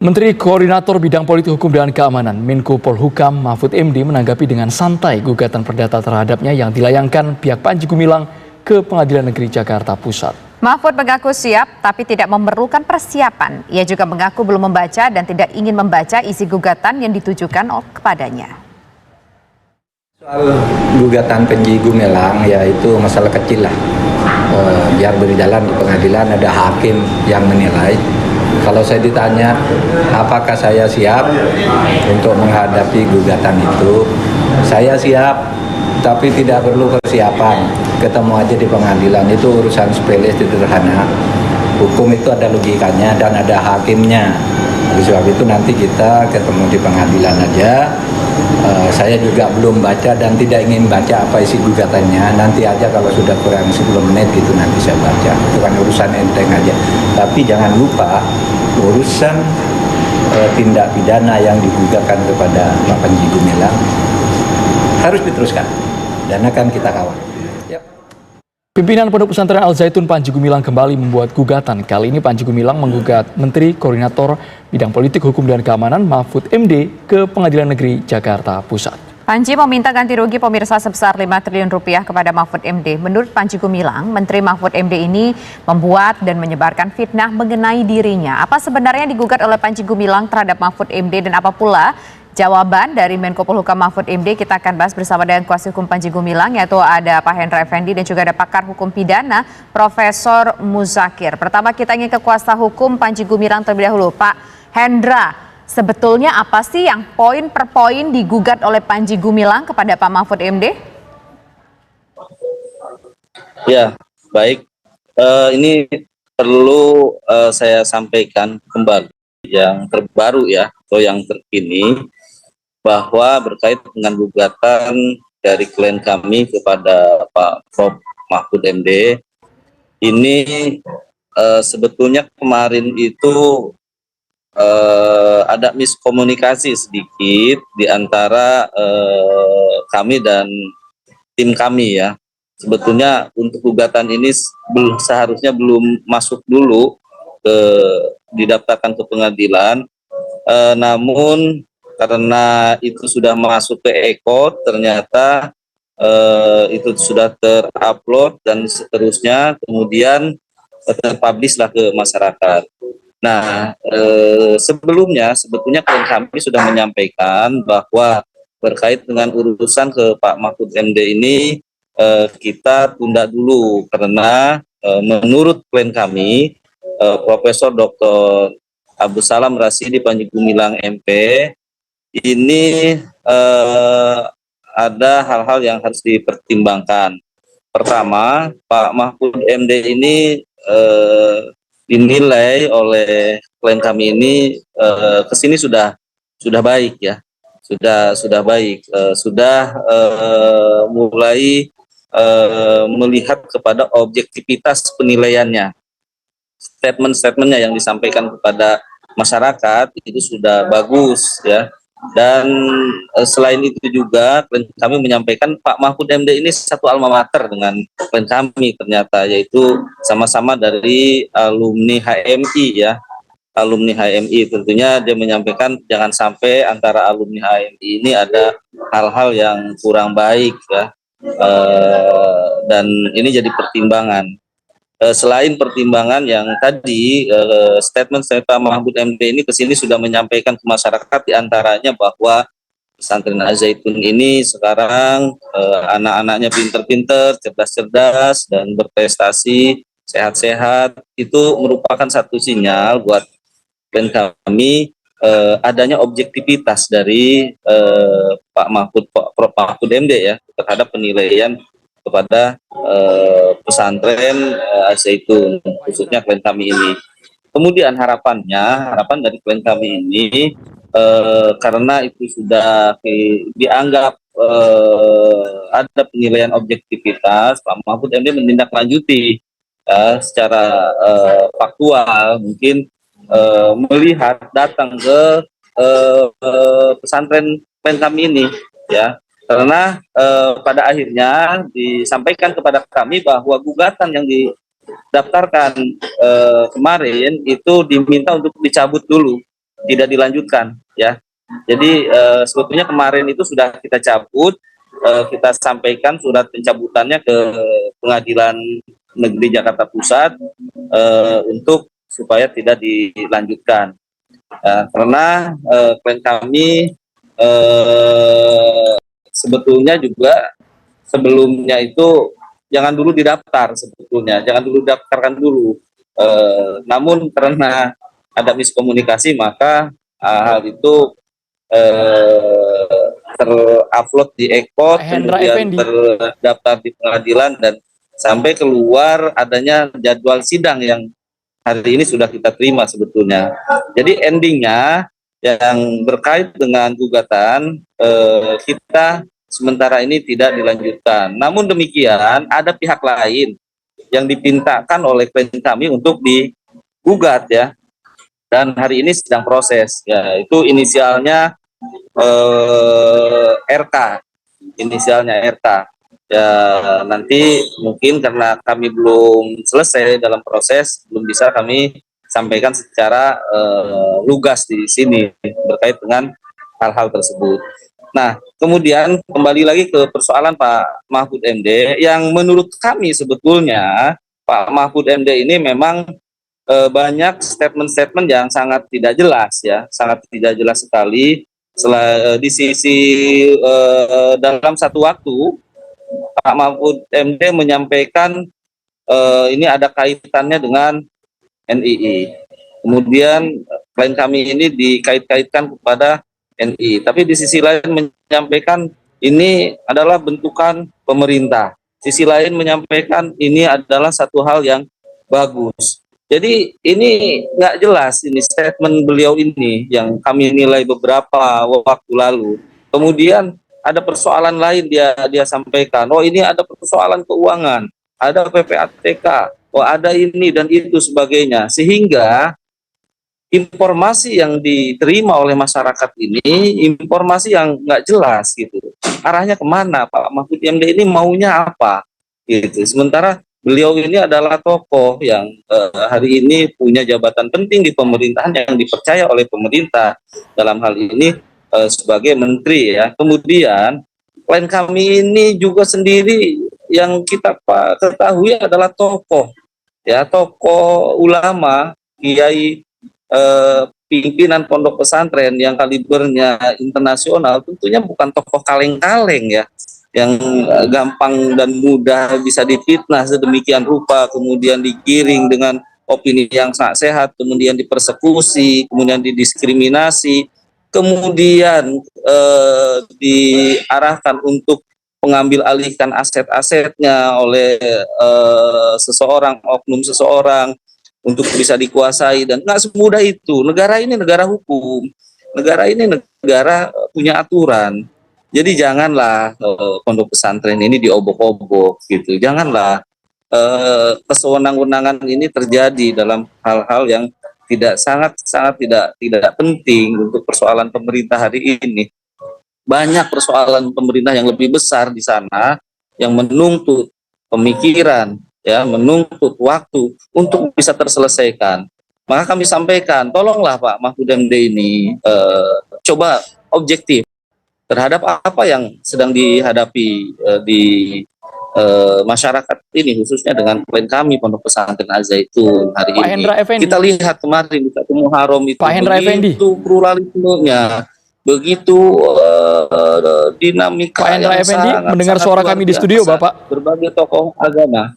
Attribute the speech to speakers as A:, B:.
A: Menteri Koordinator Bidang Politik Hukum dan Keamanan Menko Polhukam Mahfud MD menanggapi dengan santai gugatan perdata terhadapnya yang dilayangkan pihak Panji Gumilang ke Pengadilan Negeri Jakarta Pusat.
B: Mahfud mengaku siap tapi tidak memerlukan persiapan. Ia juga mengaku belum membaca dan tidak ingin membaca isi gugatan yang ditujukan kepadanya.
C: Soal gugatan Panji Gumilang ya itu masalah kecil lah. Biar berjalan di pengadilan, ada hakim yang menilai. Kalau saya ditanya apakah saya siap untuk menghadapi gugatan itu, saya siap tapi tidak perlu persiapan. Ketemu aja di pengadilan, itu urusan sepele sederhana. Hukum itu ada logikanya dan ada hakimnya. Oleh sebab itu nanti kita ketemu di pengadilan aja. Saya juga belum baca dan tidak ingin baca apa isi gugatannya. Nanti aja kalau sudah kurang 10 menit gitu nanti saya baca. Itu kan urusan enteng aja. Tapi jangan lupa urusan tindak pidana yang digugatkan kepada Pak Panji Gumilang harus diteruskan dan akan kita kawal.
A: Pimpinan Pondok Pesantren Al Zaitun Panji Gumilang kembali membuat gugatan. Kali ini Panji Gumilang menggugat Menteri Koordinator Bidang Politik Hukum dan Keamanan Mahfud MD ke Pengadilan Negeri Jakarta Pusat.
B: Panji meminta ganti rugi pemirsa sebesar 5 triliun rupiah kepada Mahfud MD. Menurut Panji Gumilang, Menteri Mahfud MD ini membuat dan menyebarkan fitnah mengenai dirinya. Apa sebenarnya digugat oleh Panji Gumilang terhadap Mahfud MD dan apa pula jawaban dari Menko Polhukam Mahfud MD? Kita akan bahas bersama dengan kuasa hukum Panji Gumilang, yaitu ada Pak Hendra Effendi dan juga ada pakar hukum pidana Profesor Muzakir. Pertama kita ingin ke kuasa hukum Panji Gumilang terlebih dahulu. Pak Hendra, sebetulnya apa sih yang poin per poin digugat oleh Panji Gumilang kepada Pak Mahfud MD?
D: Ya, baik. Ini perlu saya sampaikan kembali yang terbaru ya, atau yang terkini, bahwa berkait dengan gugatan dari klien kami kepada Pak Prof. Mahfud MD, ini sebetulnya kemarin itu ada miskomunikasi sedikit di antara kami dan tim kami ya. Sebetulnya untuk gugatan ini seharusnya belum masuk dulu didaftarkan ke pengadilan, namun karena itu sudah masuk ke ECO, ternyata itu sudah terupload dan seterusnya, kemudian terpublish lah ke masyarakat. Nah, sebelumnya sebetulnya klien kami sudah menyampaikan bahwa berkait dengan urusan ke Pak Mahfud MD ini kita tunda dulu karena menurut klien kami Profesor Dr. Abdus Salam Rasidi Panji Gumilang MP ini ada hal-hal yang harus dipertimbangkan. Pertama, Pak Mahfud MD ini dinilai oleh klien kami ini kesini sudah baik ya, sudah baik, sudah mulai melihat kepada objektivitas penilaiannya. Statement-statementnya yang disampaikan kepada masyarakat itu sudah bagus ya. Dan selain itu juga kami menyampaikan Pak Mahfud MD ini satu alma mater dengan klien kami ternyata, yaitu sama-sama dari alumni HMI ya, alumni HMI. Tentunya dia menyampaikan jangan sampai antara alumni HMI ini ada hal-hal yang kurang baik ya, dan ini jadi pertimbangan. Selain pertimbangan yang tadi, statement Pak Mahfud MD ini kesini sudah menyampaikan ke masyarakat diantaranya bahwa pesantren Al Zaitun ini sekarang anak-anaknya pinter-pinter, cerdas-cerdas dan berprestasi, sehat-sehat. Itu merupakan satu sinyal buat klien kami adanya objektivitas dari Pak Mahfud MD ya terhadap penilaian kepada pesantren Al Zaitun, khususnya klien kami ini. Kemudian harapan dari klien kami ini karena itu sudah dianggap ada penilaian objektivitas, Pak Mahfud MD menindaklanjuti secara faktual, mungkin melihat datang ke pesantren klien kami ini ya. Karena pada akhirnya disampaikan kepada kami bahwa gugatan yang didaftarkan kemarin itu diminta untuk dicabut dulu tidak dilanjutkan ya. Jadi sebetulnya kemarin itu sudah kita cabut, kita sampaikan surat pencabutannya ke Pengadilan Negeri Jakarta Pusat untuk supaya tidak dilanjutkan. Karena klien kami sebetulnya juga sebelumnya itu jangan dulu didaftar sebetulnya, jangan dulu daftarkan dulu. Namun karena ada miskomunikasi maka hal itu terupload di Ekpor,
A: Pak Hendra
D: kemudian
A: Effendi.
D: terdaftar di pengadilan dan sampai keluar adanya jadwal sidang yang hari ini sudah kita terima sebetulnya. Jadi endingnya yang berkait dengan gugatan kita sementara ini tidak dilanjutkan. Namun demikian ada pihak lain yang dipintakan oleh klien kami untuk digugat ya. Dan hari ini sedang proses ya, itu inisialnya RK, inisialnya RK. Ya nanti mungkin karena kami belum selesai dalam proses, belum bisa kami sampaikan secara lugas di sini terkait dengan hal-hal tersebut. Nah, kemudian kembali lagi ke persoalan Pak Mahfud MD, yang menurut kami sebetulnya Pak Mahfud MD ini memang banyak statement-statement yang sangat tidak jelas ya, sangat tidak jelas sekali. Di sisi dalam satu waktu Pak Mahfud MD menyampaikan ini ada kaitannya dengan NII. Kemudian klien kami ini dikait-kaitkan kepada NI. Tapi di sisi lain menyampaikan ini adalah bentukan pemerintah. Sisi lain menyampaikan ini adalah satu hal yang bagus. Jadi ini nggak jelas ini statement beliau ini yang kami nilai beberapa waktu lalu. Kemudian ada persoalan lain dia sampaikan. Oh ini ada persoalan keuangan, ada PPATK, oh ada ini dan itu sebagainya. Sehingga informasi yang diterima oleh masyarakat ini informasi yang nggak jelas gitu. Arahnya kemana Pak Mahfud MD ini maunya apa gitu. Sementara beliau ini adalah tokoh yang hari ini punya jabatan penting di pemerintahan yang dipercaya oleh pemerintah dalam hal ini sebagai menteri ya. Kemudian klien kami ini juga sendiri yang kita ketahui adalah tokoh ya, tokoh ulama, kiai, pimpinan pondok pesantren yang kalibernya internasional, tentunya bukan tokoh kaleng-kaleng ya, yang gampang dan mudah bisa difitnah sedemikian rupa, kemudian digiring dengan opini yang sangat sehat, kemudian dipersekusi, kemudian didiskriminasi, kemudian diarahkan untuk mengambil alihkan aset-asetnya oleh seseorang, oknum seseorang untuk bisa dikuasai, dan nggak semudah itu. Negara ini negara hukum, negara ini negara punya aturan. Jadi janganlah pondok pesantren ini diobok-obok gitu. Janganlah kesewenang-wenangan ini terjadi dalam hal-hal yang sangat tidak penting untuk persoalan pemerintah hari ini. Banyak persoalan pemerintah yang lebih besar di sana yang menuntut pemikiran, ya, menuntut waktu untuk bisa terselesaikan. Maka kami sampaikan, tolonglah Pak Mahfud MD ini coba objektif terhadap apa yang sedang dihadapi di masyarakat ini, khususnya dengan klien kami Pondok Pesantren Al-Zaitun hari
A: Pak
D: ini.
A: Hendra Effendi.
D: Kita lihat kemarin di satu Muharram itu
A: Pak Hendra Effendi.
D: begitu pluralismenya, begitu dinamika
A: Pak Hendra
D: yang
A: Effendi,
D: sangat
A: mendengar suara
D: luar
A: kami di studio,
D: biasa.
A: Bapak.
D: Berbagai tokoh agama.